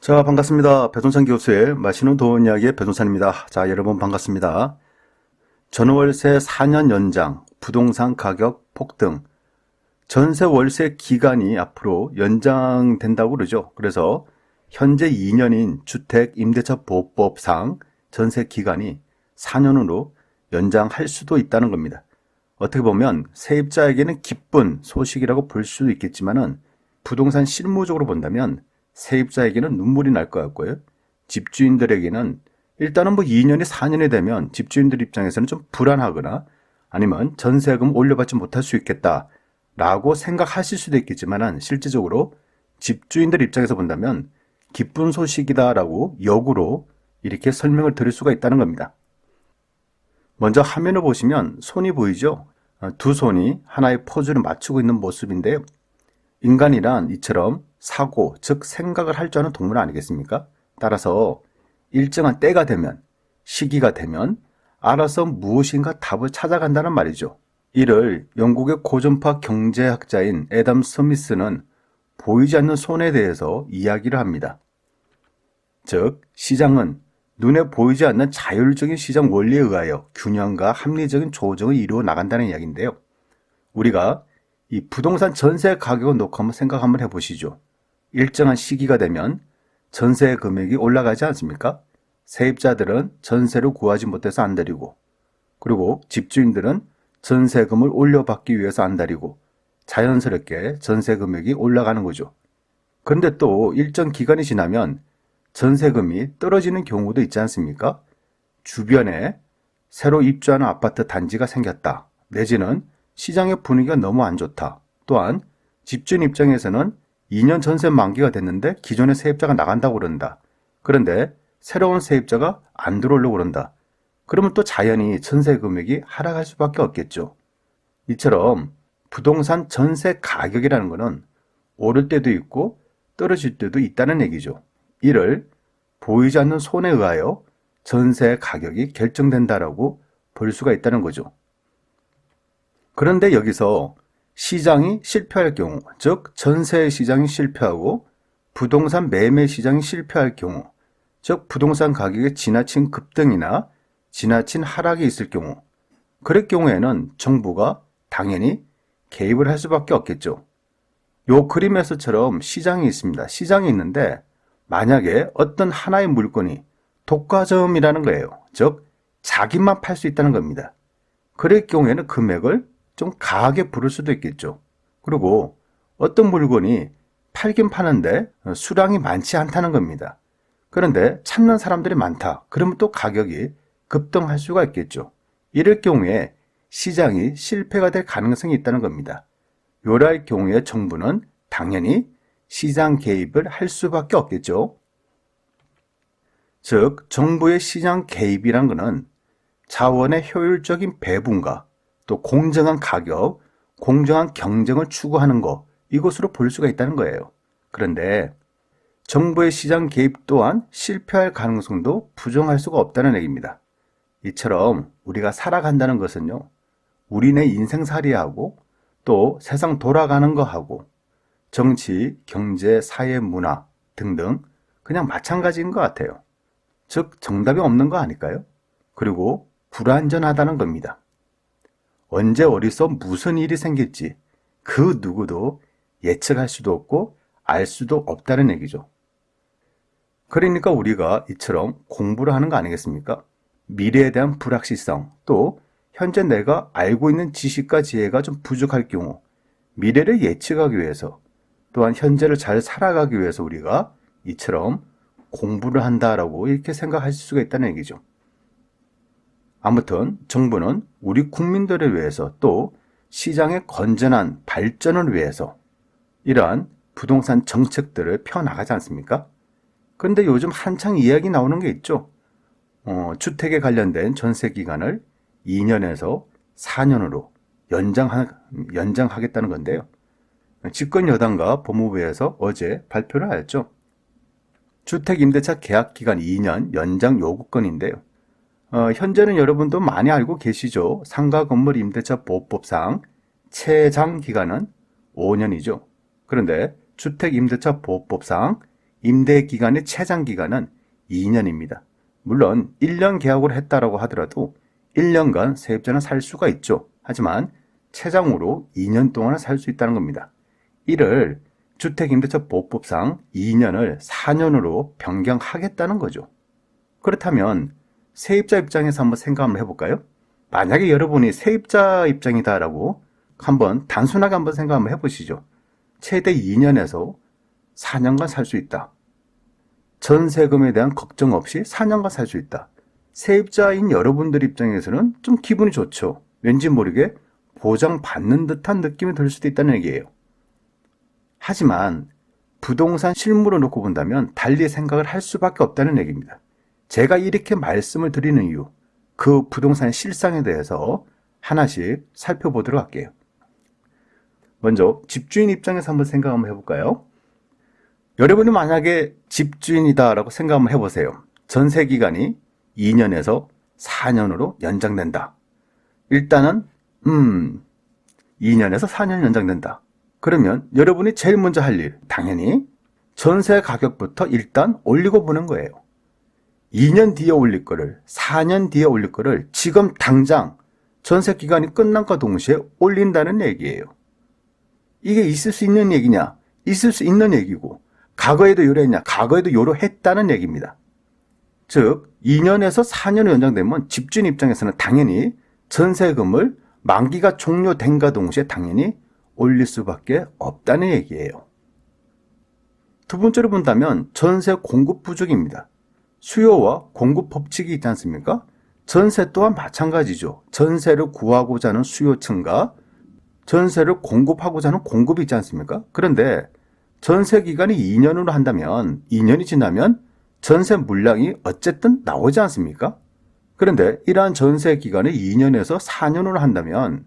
자, 반갑습니다. 배동찬 교수의 맛있는 도원 이야기의 배동찬입니다. 자, 여러분 반갑습니다. 전월세 4년 연장, 부동산 가격 폭등, 전세 월세 기간이 앞으로 연장된다고 그러죠. 그래서 현재 2년인 주택임대차보호법상 전세 기간이 4년으로 연장할 수도 있다는 겁니다. 어떻게 보면 세입자에게는 기쁜 소식이라고 볼 수도 있겠지만은 부동산 실무적으로 본다면 세입자에게는 눈물이 날 것 같고요. 집주인들에게는 일단은 2년이 4년이 되면 집주인들 입장에서는 좀 불안하거나 아니면 전세금 올려받지 못할 수 있겠다라고 생각하실 수도 있겠지만 실질적으로 집주인들 입장에서 본다면 기쁜 소식이다라고 역으로 이렇게 설명을 드릴 수가 있다는 겁니다. 먼저 화면을 보시면 손이 보이죠? 두 손이 하나의 포즈를 맞추고 있는 모습인데요. 인간이란 이처럼 사고, 즉 생각을 할 줄 아는 동물 아니겠습니까? 따라서 일정한 때가 되면, 시기가 되면 알아서 무엇인가 답을 찾아간다는 말이죠. 이를 영국의 고전파 경제학자인 애덤 스미스는 보이지 않는 손에 대해서 이야기를 합니다. 즉, 시장은 눈에 보이지 않는 자율적인 시장 원리에 의하여 균형과 합리적인 조정을 이루어 나간다는 이야기인데요. 우리가 이 부동산 전세 가격을 놓고 한번 생각 한번 해보시죠. 일정한 시기가 되면 전세 금액이 올라가지 않습니까? 세입자들은 전세를 구하지 못해서 안달이고, 그리고 집주인들은 전세금을 올려받기 위해서 안달이고, 자연스럽게 전세 금액이 올라가는 거죠. 그런데 또 일정 기간이 지나면 전세금이 떨어지는 경우도 있지 않습니까? 주변에 새로 입주하는 아파트 단지가 생겼다. 내지는 시장의 분위기가 너무 안 좋다. 또한 집주인 입장에서는 2년 전세 만기가 됐는데 기존의 세입자가 나간다고 그런다. 그런데 새로운 세입자가 안 들어오려고 그런다. 그러면 또 자연히 전세 금액이 하락할 수밖에 없겠죠. 이처럼 부동산 전세 가격이라는 것은 오를 때도 있고 떨어질 때도 있다는 얘기죠. 이를 보이지 않는 손에 의하여 전세 가격이 결정된다라고 볼 수가 있다는 거죠. 그런데 여기서 시장이 실패할 경우, 즉 전세 시장이 실패하고 부동산 매매 시장이 실패할 경우, 즉 부동산 가격의 지나친 급등이나 지나친 하락이 있을 경우, 그럴 경우에는 정부가 당연히 개입을 할 수밖에 없겠죠. 요 그림에서처럼 시장이 있습니다. 시장이 있는데 만약에 어떤 하나의 물건이 독과점이라는 거예요. 즉 자기만 팔 수 있다는 겁니다. 그럴 경우에는 금액을 좀 가하게 부를 수도 있겠죠. 그리고 어떤 물건이 팔긴 파는데 수량이 많지 않다는 겁니다. 그런데 찾는 사람들이 많다. 그러면 또 가격이 급등할 수가 있겠죠. 이럴 경우에 시장이 실패가 될 가능성이 있다는 겁니다. 이럴 경우에 정부는 당연히 시장 개입을 할 수밖에 없겠죠. 즉 정부의 시장 개입이란 것은 자원의 효율적인 배분과 또 공정한 가격, 공정한 경쟁을 추구하는 것, 이것으로 볼 수가 있다는 거예요. 그런데 정부의 시장 개입 또한 실패할 가능성도 부정할 수가 없다는 얘기입니다. 이처럼 우리가 살아간다는 것은요, 우리네 인생살이하고 또 세상 돌아가는 거하고 정치, 경제, 사회, 문화 등등 그냥 마찬가지인 것 같아요. 즉 정답이 없는 거 아닐까요? 그리고 불완전하다는 겁니다. 언제 어디서 무슨 일이 생길지 그 누구도 예측할 수도 없고 알 수도 없다는 얘기죠. 그러니까 우리가 이처럼 공부를 하는 거 아니겠습니까? 미래에 대한 불확실성, 또 현재 내가 알고 있는 지식과 지혜가 좀 부족할 경우 미래를 예측하기 위해서 또한 현재를 잘 살아가기 위해서 우리가 이처럼 공부를 한다라고 이렇게 생각하실 수가 있다는 얘기죠. 아무튼 정부는 우리 국민들을 위해서 또 시장의 건전한 발전을 위해서 이러한 부동산 정책들을 펴나가지 않습니까? 그런데 요즘 한창 이야기 나오는 게 있죠. 주택에 관련된 전세 기간을 2년에서 4년으로 연장하겠다는 건데요. 집권 여당과 법무부에서 어제 발표를 하였죠. 주택임대차 계약기간 2년 연장 요구권인데요. 현재는 여러분도 많이 알고 계시죠. 상가건물임대차보호법상 최장 기간은 5년이죠. 그런데 주택임대차보호법상 임대 기간의 최장 기간은 2년입니다. 물론 1년 계약으로 했다라고 하더라도 1년간 세입자는 살 수가 있죠. 하지만 최장으로 2년 동안은 살 수 있다는 겁니다. 이를 주택임대차 보호법상 2년을 4년으로 변경하겠다는 거죠. 그렇다면 세입자 입장에서 한번 생각 한번 해볼까요? 만약에 여러분이 세입자 입장이다라고 한번 단순하게 한번 생각 한번 해보시죠. 최대 2년에서 4년간 살 수 있다. 전세금에 대한 걱정 없이 4년간 살 수 있다. 세입자인 여러분들 입장에서는 좀 기분이 좋죠. 왠지 모르게 보장받는 듯한 느낌이 들 수도 있다는 얘기예요. 하지만 부동산 실물로 놓고 본다면 달리 생각을 할 수밖에 없다는 얘기입니다. 제가 이렇게 말씀을 드리는 이유, 그 부동산 실상에 대해서 하나씩 살펴보도록 할게요. 먼저 집주인 입장에서 한번 생각 한번 해볼까요? 여러분이 만약에 집주인이다라고 생각 한번 해보세요. 전세 기간이 2년에서 4년으로 연장된다. 일단은 2년에서 4년 연장된다. 그러면 여러분이 제일 먼저 할 일, 당연히 전세 가격부터 일단 올리고 보는 거예요. 2년 뒤에 올릴 거를, 4년 뒤에 올릴 거를 지금 당장 전세 기간이 끝난과 동시에 올린다는 얘기예요. 이게 있을 수 있는 얘기냐? 있을 수 있는 얘기고, 과거에도 요랬냐? 과거에도 요러했다는 얘기입니다. 즉 2년에서 4년으로 연장되면 집주인 입장에서는 당연히 전세금을 만기가 종료된과 동시에 당연히 올릴 수밖에 없다는 얘기예요. 두 번째로 본다면 전세 공급 부족입니다. 수요와 공급 법칙이 있지 않습니까? 전세 또한 마찬가지죠. 전세를 구하고자 하는 수요층과 전세를 공급하고자 하는 공급이 있지 않습니까? 그런데 전세 기간이 2년으로 한다면 2년이 지나면 전세 물량이 어쨌든 나오지 않습니까? 그런데 이러한 전세 기간을 2년에서 4년으로 한다면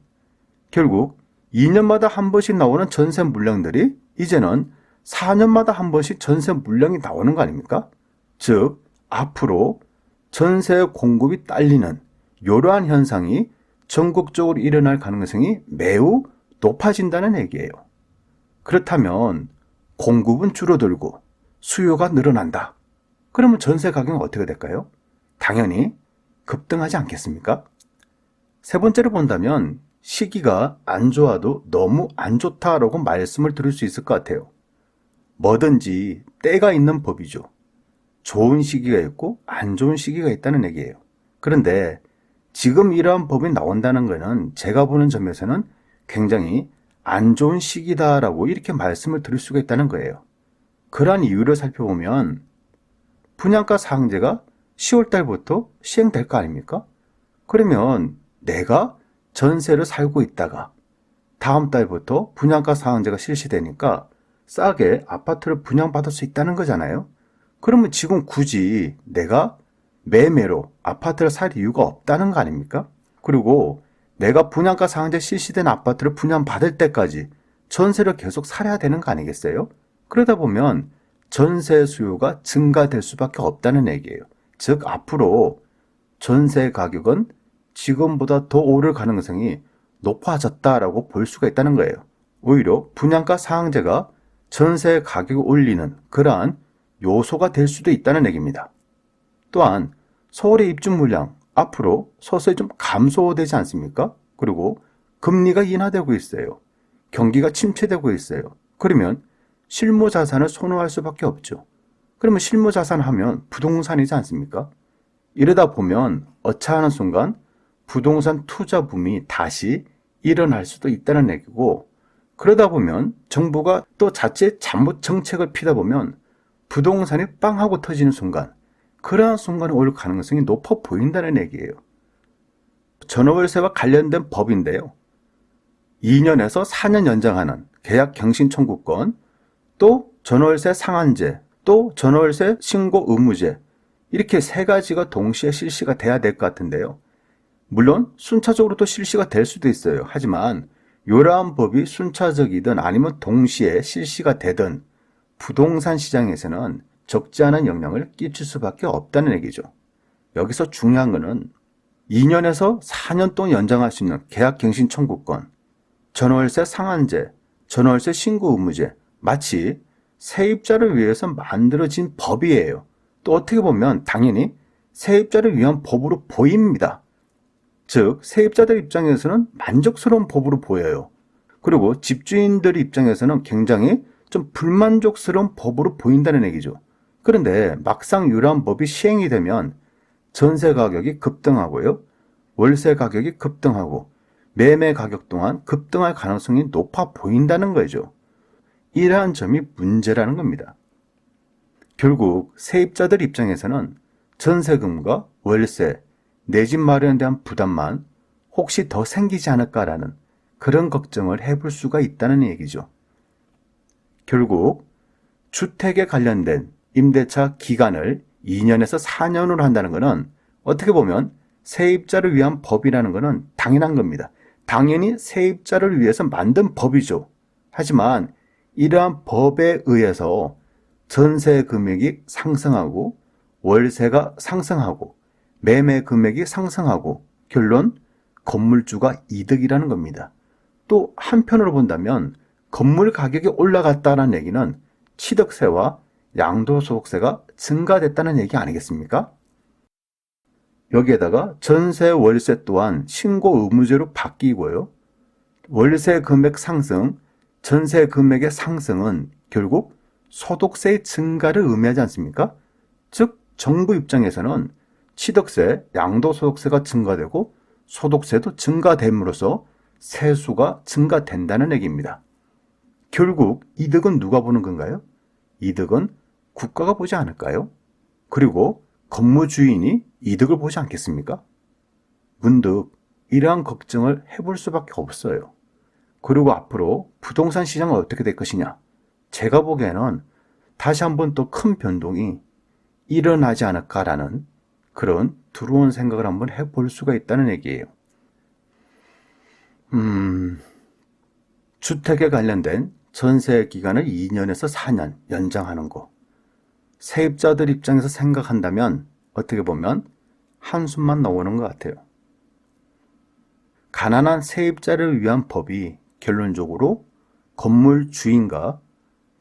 결국 2년마다 한 번씩 나오는 전세 물량들이 이제는 4년마다 한 번씩 전세 물량이 나오는 거 아닙니까? 즉 앞으로 전세 공급이 딸리는 이러한 현상이 전국적으로 일어날 가능성이 매우 높아진다는 얘기예요. 그렇다면 공급은 줄어들고 수요가 늘어난다. 그러면 전세 가격은 어떻게 될까요? 당연히 급등하지 않겠습니까? 세 번째로 본다면 시기가 안 좋아도 너무 안 좋다라고 말씀을 드릴 수 있을 것 같아요. 뭐든지 때가 있는 법이죠. 좋은 시기가 있고 안 좋은 시기가 있다는 얘기예요. 그런데 지금 이러한 법이 나온다는 것은 제가 보는 점에서는 굉장히 안 좋은 시기다라고 이렇게 말씀을 드릴 수가 있다는 거예요. 그러한 이유를 살펴보면 분양가 상한제가 10월 달부터 시행될 거 아닙니까? 그러면 내가 전세를 살고 있다가 다음 달부터 분양가 상한제가 실시되니까 싸게 아파트를 분양받을 수 있다는 거잖아요. 그러면 지금 굳이 내가 매매로 아파트를 살 이유가 없다는 거 아닙니까? 그리고 내가 분양가 상한제 실시된 아파트를 분양받을 때까지 전세를 계속 살아야 되는 거 아니겠어요? 그러다 보면 전세 수요가 증가될 수밖에 없다는 얘기예요. 즉 앞으로 전세 가격은 지금보다 더 오를 가능성이 높아졌다라고 볼 수가 있다는 거예요. 오히려 분양가 상한제가 전세 가격을 올리는 그러한 요소가 될 수도 있다는 얘기입니다. 또한 서울의 입주 물량 앞으로 서서히 좀 감소되지 않습니까? 그리고 금리가 인하되고 있어요. 경기가 침체되고 있어요. 그러면 실무 자산을 선호할 수밖에 없죠. 그러면 실무 자산 하면 부동산이지 않습니까? 이러다 보면 어차하는 순간 부동산 투자 붐이 다시 일어날 수도 있다는 얘기고, 그러다 보면 정부가 또 자체 잘못 정책을 피다 보면 부동산이 빵 하고 터지는 순간, 그러한 순간에 올 가능성이 높아 보인다는 얘기예요. 전월세와 관련된 법인데요. 2년에서 4년 연장하는 계약 갱신 청구권, 또 전월세 상한제, 또 전월세 신고 의무제, 이렇게 세 가지가 동시에 실시가 돼야 될 것 같은데요. 물론 순차적으로도 실시가 될 수도 있어요. 하지만 이러한 법이 순차적이든 아니면 동시에 실시가 되든 부동산 시장에서는 적지 않은 영향을 끼칠 수밖에 없다는 얘기죠. 여기서 중요한 거는 2년에서 4년 동안 연장할 수 있는 계약갱신 청구권, 전월세 상한제, 전월세 신고 의무제, 마치 세입자를 위해서 만들어진 법이에요. 또 어떻게 보면 당연히 세입자를 위한 법으로 보입니다. 즉, 세입자들 입장에서는 만족스러운 법으로 보여요. 그리고 집주인들 입장에서는 굉장히 좀 불만족스러운 법으로 보인다는 얘기죠. 그런데 막상 이러한 법이 시행이 되면 전세 가격이 급등하고요. 월세 가격이 급등하고 매매 가격 또한 급등할 가능성이 높아 보인다는 거죠. 이러한 점이 문제라는 겁니다. 결국 세입자들 입장에서는 전세금과 월세, 내 집 마련에 대한 부담만 혹시 더 생기지 않을까라는 그런 걱정을 해볼 수가 있다는 얘기죠. 결국 주택에 관련된 임대차 기간을 2년에서 4년으로 한다는 것은 어떻게 보면 세입자를 위한 법이라는 것은 당연한 겁니다. 당연히 세입자를 위해서 만든 법이죠. 하지만 이러한 법에 의해서 전세 금액이 상승하고 월세가 상승하고 매매 금액이 상승하고 결론 건물주가 이득이라는 겁니다. 또 한편으로 본다면 건물 가격이 올라갔다는 얘기는 취득세와 양도소득세가 증가됐다는 얘기 아니겠습니까? 여기에다가 전세 월세 또한 신고 의무제로 바뀌고요. 월세 금액 상승, 전세 금액의 상승은 결국 소득세의 증가를 의미하지 않습니까? 즉 정부 입장에서는 취득세, 양도소득세가 증가되고 소득세도 증가됨으로써 세수가 증가된다는 얘기입니다. 결국 이득은 누가 보는 건가요? 이득은 국가가 보지 않을까요? 그리고 건물주인이 이득을 보지 않겠습니까? 문득 이러한 걱정을 해볼 수밖에 없어요. 그리고 앞으로 부동산 시장은 어떻게 될 것이냐? 제가 보기에는 다시 한번 또 큰 변동이 일어나지 않을까라는 그런 두려운 생각을 한번 해볼 수가 있다는 얘기예요. 주택에 관련된 전세 기간을 2년에서 4년 연장하는 거. 세입자들 입장에서 생각한다면 어떻게 보면 한숨만 나오는 것 같아요. 가난한 세입자를 위한 법이 결론적으로 건물 주인과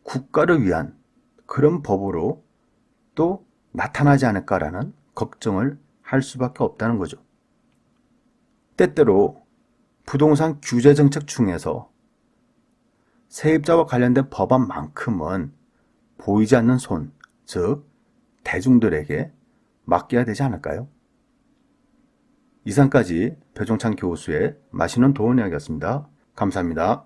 국가를 위한 그런 법으로 또 나타나지 않을까라는 걱정을 할 수밖에 없다는 거죠. 때때로 부동산 규제 정책 중에서 세입자와 관련된 법안만큼은 보이지 않는 손, 즉 대중들에게 맡겨야 되지 않을까요? 이상까지 배종찬 교수의 맛있는 도움 이야기였습니다. 감사합니다.